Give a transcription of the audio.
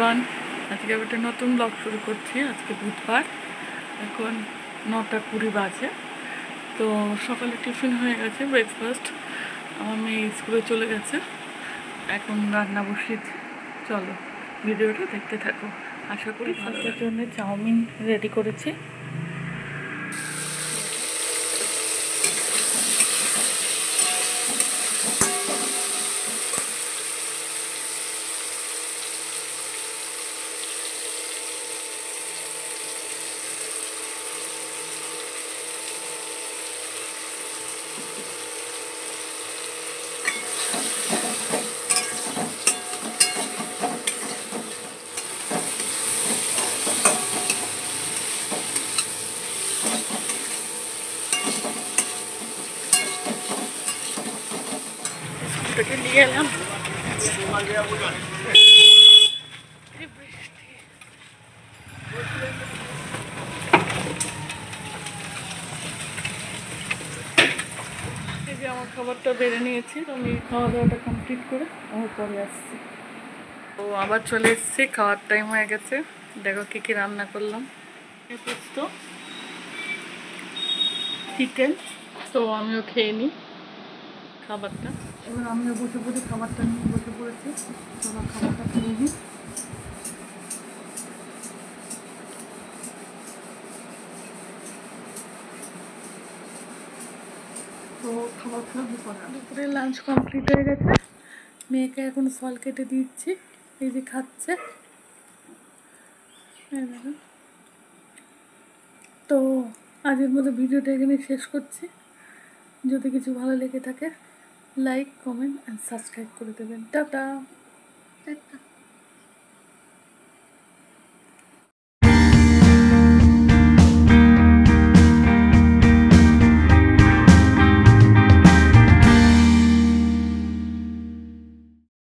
Everyone, আজকে একটা নতুন ব্লগ শুরু করছি। আজকে বুধবার, এখন 9:20 বাজে। তো সকালে টিফিন হয়ে গেছে, ব্রেকফাস্ট। আমার মেয়ে স্কুলে চলে গেছে, এখন রান্না বসিয়েছি। চলো ভিডিওটা দেখতে থাকো, আশা করি ফার্স্টের জন্য চাউমিন রেডি করেছি। স্কুলটাকে নিয়ে এলাম। এই যে আমার খাবারটা বেড়ে নিয়েছি, তো আমি খাওয়া দাওয়াটা কমপ্লিট করে আমার পরে আসছি। তো আবার চলে এসেছি, খাওয়ার টাইম হয়ে গেছে। দেখো কী কী রান্না করলাম। পোস্ত, চিকেন। তো আমিও খেয়ে নিই খাবারটা। এবার আমিও বসে পড়ি, খাবারটা নিয়ে বসে পড়েছি। চলো খাবারটা খেয়ে নিই। তো খাবার খাওয়া দুপুরে লাঞ্চ কমপ্লিট হয়ে গেছে। মেয়েকে এখন ফল কেটে দিচ্ছি, এই যে খাচ্ছে। তো আজকের মতো ভিডিওটা এখানে শেষ করছি। যদি কিছু ভালো লেগে থাকে, লাইক, কমেন্ট অ্যান্ড সাবস্ক্রাইব করে দেবেন। টাটা।